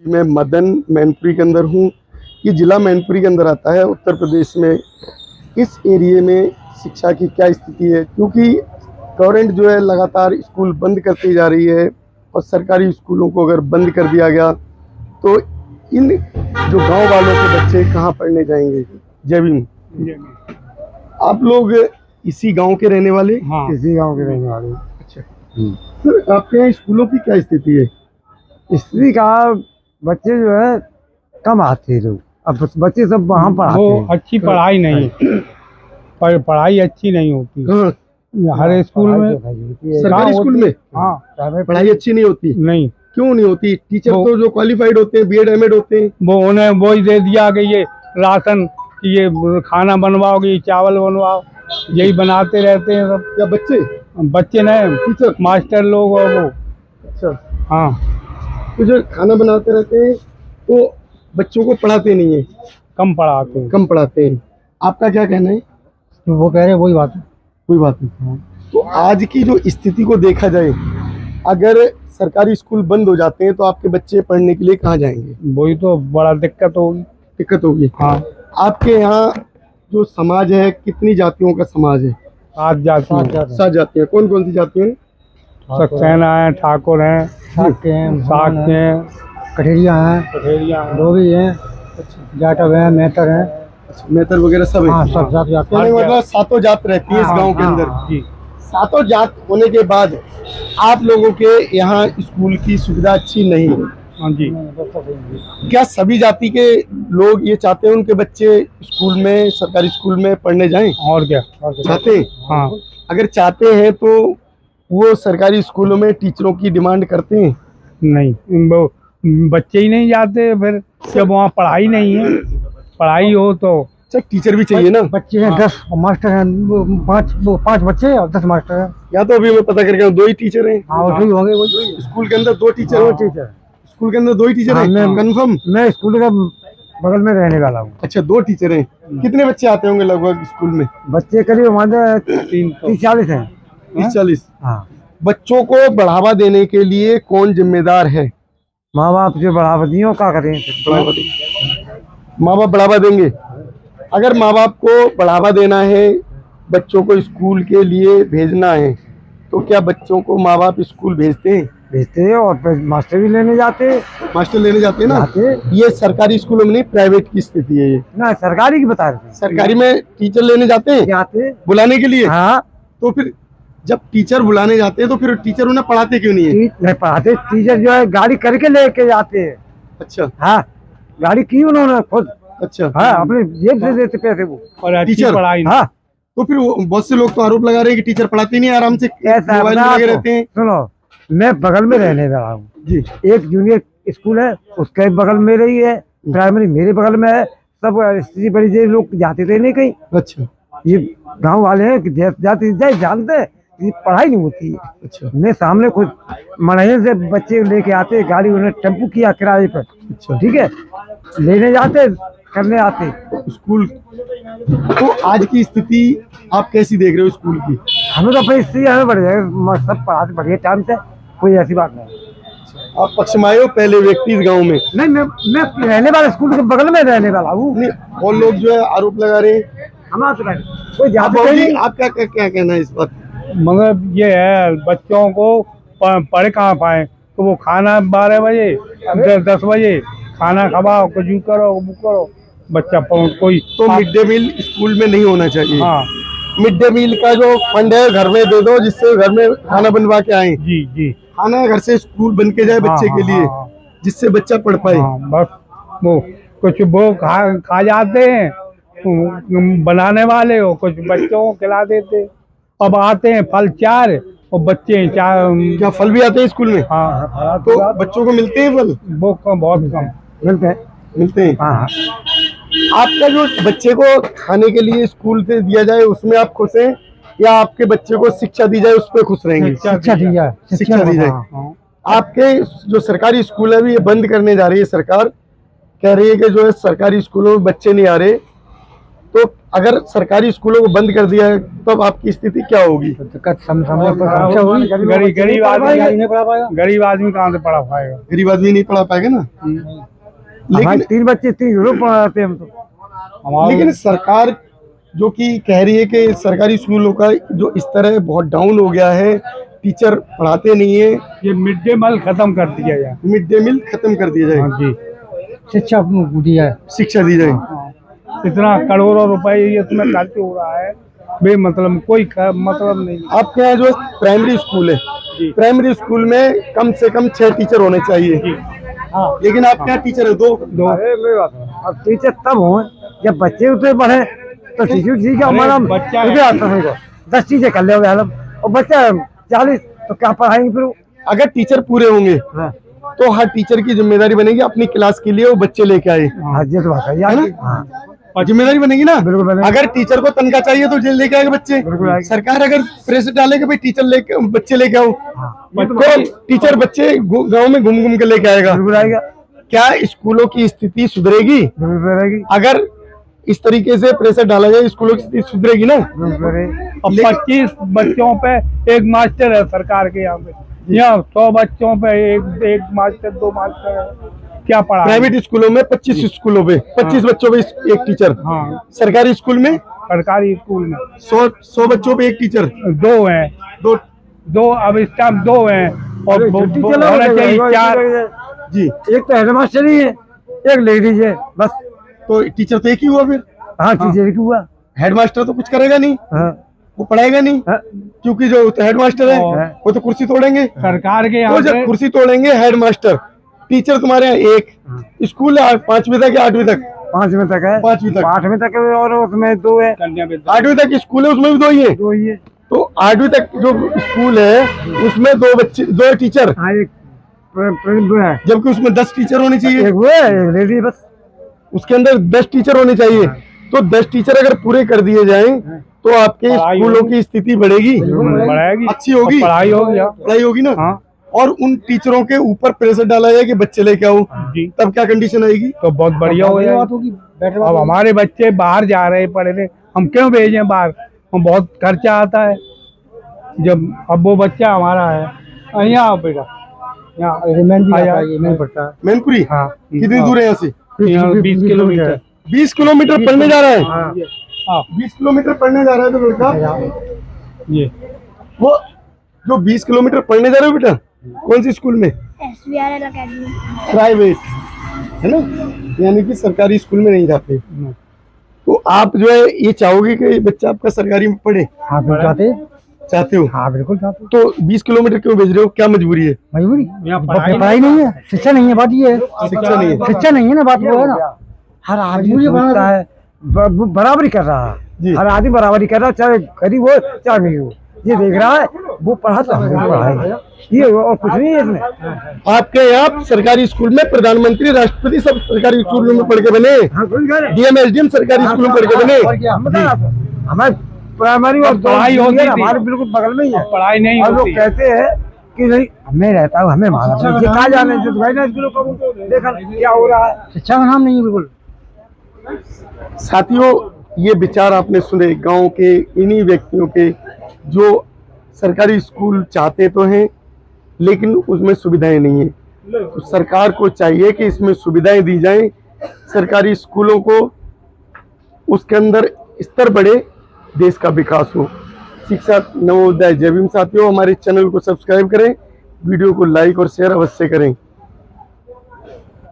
मैं मदन मैनपुरी के अंदर हूँ। ये ज़िला मैनपुरी के अंदर आता है उत्तर प्रदेश में। इस एरिए में शिक्षा की क्या स्थिति है, क्योंकि गवर्नमेंट जो है लगातार स्कूल बंद करती जा रही है और सरकारी स्कूलों को अगर बंद कर दिया गया तो इन जो गांव वालों के बच्चे कहाँ पढ़ने जाएंगे। जय भीम। आप लोग इसी गांव के रहने वाले? हाँ, इसी गांव के रहने वाले। अच्छा सर, आपके यहाँ स्कूलों की क्या स्थिति है? स्त्री का बच्चे जो है कम आते हैं लोग। अब बच्चे सब वहाँ पढ़ाते हैं। अच्छी पढ़ाई नहीं है, पढ़ाई अच्छी नहीं होती हाँ, हर स्कूल में। सरकारी स्कूल में हाँ, पढ़ाई अच्छी नहीं होती। नहीं। क्यों नहीं होती? टीचर तो जो क्वालिफाइड होते हैं, बीएड एमएड होते हैं, वो उन्हें वो ही दे दिया कि ये राशन, ये खाना बनवाओगे, चावल बनवाओ, यही बनाते रहते हैं सब। या बच्चे नहीं, टीचर मास्टर लोग और वो। अच्छा, हाँ, तो जो खाना बनाते रहते हैं तो बच्चों को पढ़ाते नहीं है, कम पढ़ाते हैं। कम पढ़ाते हैं। आपका क्या कहना है? वो कह रहे हैं वही बात है। कोई बात नहीं। तो आज की जो स्थिति को देखा जाए, अगर सरकारी स्कूल बंद हो जाते हैं तो आपके बच्चे पढ़ने के लिए कहाँ जाएंगे? वही तो बड़ा दिक्कत होगी। दिक्कत होगी। हाँ, आपके यहाँ जो समाज है, कितनी जातियों का समाज है? 7 जाति हैं। 7 जातियाँ। कौन कौन सी जातियाँ हैं? सक्सेना है, ठाकुर हैं, साक्य हैं, कठेरिया हैं, कठेरिया हैं। धोबी हैं, जाटव हैं, मेहतर हैं। मेहतर वगैरह सब हाँ, है। सब जात जाते कहने का मतलब 7 जात रहती है इस गांव के अंदर। जी। 7 जात होने के बाद आप लोगों के यहाँ स्कूल की सुविधा अच्छी नहीं है। हाँ जी। क्या सभी जाति के लोग ये चाहते हैं उनके बच्चे स्कूल में, सरकारी स्कूल में पढ़ने जाएं? और क्या चाहते हैं? हाँ, अगर चाहते हैं तो वो सरकारी स्कूलों में टीचरों की डिमांड करते हैं? नहीं, वो बच्चे ही नहीं जाते फिर, जब वहाँ पढ़ाई नहीं है। पढ़ाई हो तो अच्छा, टीचर भी चाहिए ना। बच्चे हैं 10 और मास्टर हैं 5 बच्चे और 10 मास्टर हैं। या तो अभी मैं पता करके आऊं, 2 ही टीचर हैं हाँ, वही होंगे वही। स्कूल के अंदर। 2 टीचर हो? टीचर स्कूल के अंदर 2 ही टीचर हैं, कंफर्म? मैं स्कूल का बगल में रहने वाला हूँ। अच्छा, 2 टीचर हैं। कितने बच्चे आते होंगे लगभग स्कूल में? बच्चे करीब हमारे 30-40 हैं। 30-40। हाँ, बच्चों को बढ़ावा देने के लिए कौन जिम्मेदार है? माँ बाप जो बढ़ावा दिए क्या करें? बढ़ावा देंगे। माँ बाप बढ़ावा देंगे। अगर माँ बाप को बढ़ावा देना है, बच्चों को स्कूल के लिए भेजना है, तो क्या बच्चों को माँ बाप स्कूल भेजते हैं? भेजते हैं और फिर मास्टर भी लेने जाते हैं। मास्टर लेने जाते हैं ना। ये सरकारी स्कूलों में नहीं, प्राइवेट की स्थिति है ये। ना, सरकारी की बता रहे थे। सरकारी में टीचर लेने जाते हैं, जाते बुलाने के लिए। हाँ, तो फिर जब टीचर बुलाने जाते हैं तो फिर टीचर उन्हें पढ़ाते क्यों नहीं है? नहीं पढ़ाते। टीचर जो है गाड़ी करके लेके जाते हैं। अच्छा। हाँ, गाड़ी की उन्होंने खुद। अच्छा। हाँ, अपने जेब से देते पैसे वो। और अच्छी टीचर पढ़ाई नहीं। हाँ, तो फिर बहुत से लोग तो आरोप लगा रहे हैं कि टीचर पढ़ाते नहीं, आराम से ऐसा मोबाइल में लगे रहते हैं। सुनो, मैं बगल में रहने वाला हूँ जी। एक जूनियर स्कूल है, उसके बगल में ही है। प्राइमरी मेरे बगल में है। सब स्त्री बड़ी लोग जाते थे नहीं कहीं। अच्छा। ये गांव वाले हैं कि जाते जानते हैं कि पढ़ाई नहीं होती है। अच्छा। मैं सामने खुद मनाही से बच्चे लेके आते, गाड़ी उन्हें टेम्पू किया किराए पर। अच्छा। ठीक है, लेने जाते, करने आते स्कूल। तो आज की स्थिति आप कैसी देख रहे हो स्कूल की? हमें तो अपनी स्थिति हमें बढ़िया, सब पढ़ाते बढ़िया टाइम से, कोई ऐसी बात नहीं। आप पक्ष में आए हो पहले व्यक्ति इस गांव में? नहीं, मैं रहने वाला स्कूल के बगल में रहने वाला हूँ। नहीं, और लोग जो है आरोप लगा रहे हैं। हमारा कोई जाते नहीं। आपका क्या कहना है इस बात? मगर ये है, बच्चों को पढ़ कहाँ पाए, तो वो खाना 12 बजे 10 बजे खाना खवाओ, कुछ यूँ करो वो करो, बच्चा कोई तो मिड डे मील स्कूल में नहीं होना चाहिए। हाँ, मिड डे मील का जो फंड है घर में दे दो, जिससे घर में खाना बनवा के आए। जी जी। खाना घर से स्कूल बन के जाए बच्चे के लिए, जिससे बच्चा पढ़ पाए। बस वो कुछ वो खा जाते हैं बनाने वाले हो, कुछ बच्चों को खिला देते। अब आते हैं फल 4 और बच्चे 4। क्या फल भी आते हैं स्कूल में? हाँ, तो बच्चों को मिलते हैं फल? वो बहुत कम मिलते हैं। हाँ। आपका जो बच्चे को खाने के लिए स्कूल से दिया जाए उसमें आप खुश हैं, या आपके बच्चे को शिक्षा दी जाए उस पर खुश रहेंगे? शिक्षा दी जाए। शिक्षा दी जाए। आपके जो सरकारी स्कूल है ये बंद करने जा रही है सरकार, कह रही है कि जो है सरकारी स्कूलों में बच्चे नहीं आ रहे, तो अगर सरकारी स्कूलों को बंद कर दिया है तो अब आपकी स्थिति क्या होगी? गरीब आदमी कहाँ से पढ़ा पाएगा? गरीब आदमी नहीं पढ़ा पाएगा ना। लेकिन 3 बच्चे 3 ग्रुप पढ़ाते हैं हम तो। लेकिन सरकार जो कि कह रही है कि सरकारी स्कूलों का जो स्तर है बहुत डाउन हो गया है, टीचर पढ़ाते नहीं है, ये मिड डे मील खत्म कर दिया जाए। मिड डे मील खत्म कर दिया जाए। हाँ जी, शिक्षा दी है, शिक्षा दी जाए। इतना करोड़ों रुपए इसमें खर्च हो रहा है, बेमतलब कोई मतलब नहीं। आपके यहाँ जो प्राइमरी स्कूल है, प्राइमरी स्कूल में कम से कम 6 टीचर होने चाहिए। हाँ, लेकिन आपके यहाँ टीचर है 2। अब टीचर तब हो जब बच्चे उतने पढ़े तो ठीक है। हमारा बच्चा आता है 10 टीचर कर ले और बच्चा 40 तो क्या पढ़ाएंगे फिर? अगर टीचर पूरे होंगे तो हर टीचर की जिम्मेदारी बनेगी अपनी क्लास के लिए वो बच्चे लेके आए। ये तो बात है यार, जिम्मेदारी बनेगी ना। बिल्कुल बनेगी। अगर टीचर को तनख्वाह चाहिए तो जेल लेके आएगा बच्चे। सरकार अगर प्रेस डाले कि भाई टीचर लेके बच्चे लेके आओ, तो टीचर बच्चे गांव में घूम घूम के लेके आएगा। क्या स्कूलों की स्थिति सुधरेगी? अगर इस तरीके से प्रेशर डाला जाए स्कूलों की स्थिति सुधरेगी ना। अब 25 बच्चों पे एक मास्टर है सरकार के यहाँ पे, यहाँ 100 बच्चों पे एक मास्टर 2 मास्टर है, क्या पढ़ा? प्राइवेट स्कूलों में 25 स्कूलों पे 25 बच्चों पे एक टीचर। हाँ, सरकारी स्कूल में 100 बच्चों पे एक टीचर। 2 हैं, दो अब इस टाइम 2 हैं और होना चाहिए 4 जी। एक तो हेडमास्टर ही है, एक लेडीज है बस। तो टीचर तो एक ही हुआ फिर। हाँ, टीचर की हुआ। हेडमास्टर तो कुछ करेगा नहीं। वो पढ़ाएगा नहीं। क्योंकि जो हेडमास्टर है वो तो कुर्सी तोड़ेंगे। सरकार के तो यहाँ जब कुर्सी तोड़ेंगे हेडमास्टर, टीचर तुम्हारे यहाँ एक, स्कूल है 5वीं तक या 8वीं तक? 5वीं तक है। 5वीं तक। 8वीं तक है और उसमें 2 है। 8वीं तक स्कूल है उसमें भी 2 ही है। 2 ही है। तो 8वीं तक जो स्कूल है उसमें 2 बच्चे 2 टीचर। हाँ, एक है, जबकि उसमें 10 टीचर होने चाहिए। एक वो है, एक लेडी बस। उसके अंदर 10 टीचर होने चाहिए। तो 10 टीचर अगर पूरे कर दिए जाएं तो आपके स्कूलों की स्थिति बढ़ेगी, अच्छी होगी, पढ़ाई होगी ना। हाँ। और उन टीचरों के ऊपर प्रेशर डाला जाए कि बच्चे लेके आओ, तब क्या कंडीशन आएगी? तो बहुत बढ़िया हो जाएगी। अब हमारे बच्चे बाहर जा रहे पढ़ने, हम क्यों भेजें बाहर? हम बहुत खर्चा आता है। जब अब वो बच्चा हमारा है, यहाँ आओ बेटा, यहाँ पड़ता है मैनपुरी। हाँ, कितनी दूर है यहाँ से? 20 किलोमीटर। 20 किलोमीटर पढ़ने जा रहा है। हाँ, 20 किलोमीटर पढ़ने जा रहा है तो लड़का, ये वो जो 20 किलोमीटर पढ़ने जा रहे हो बेटा, कौन सी स्कूल में? SBRL academy. प्राइवेट है ना, यानी कि सरकारी स्कूल में नहीं जाते। तो आप जो है ये चाहोगे कि बच्चा आपका सरकारी में पढ़े? हाँ, चाहते हो? हाँ, बिल्कुल चाहते हो। तो 20 किलोमीटर क्यों भेज रहे हो? क्या मजबूरी है? मजबूरी पढ़ाई नहीं है, शिक्षा नहीं है, बात ये है। शिक्षा नहीं है। शिक्षा नहीं है ना, बात वो है ना। हर आदमी बनता है, बराबरी कर रहा है। हर आदमी बराबरी कर रहा है, चाहे गरीब हो चाहे अमीर हो। ये देख रहा है वो पढ़ा तो हमें पढ़ाएगा, ये और कुछ नहीं है इसमें। आपके यहाँ सरकारी स्कूल में प्रधानमंत्री, राष्ट्रपति सब सरकारी स्कूलों में पढ़ के बने। DM SDM सरकारी स्कूल में पढ़ के बने। हमारे प्राइमरी और पढ़ाई होती थी, हमारे बिल्कुल बगल में ही है। पढ़ाई नहीं और लोग होती। कहते हैं कि नहीं हमें रहता है, हमें मारा कहा जाने देखा क्या हो रहा है। शिक्षा का नाम नहीं है बिल्कुल। साथियों, ये विचार आपने सुने गांव के इन्हीं व्यक्तियों के, जो सरकारी स्कूल चाहते तो हैं लेकिन उसमें सुविधाएं नहीं है। तो सरकार को चाहिए कि इसमें सुविधाएं दी जाएं, सरकारी स्कूलों को उसके अंदर स्तर बढ़े, देश का विकास हो। शिक्षा नवोदय जय भीम। साथियों, हमारे चैनल को सब्सक्राइब करें, वीडियो को लाइक और शेयर अवश्य करें।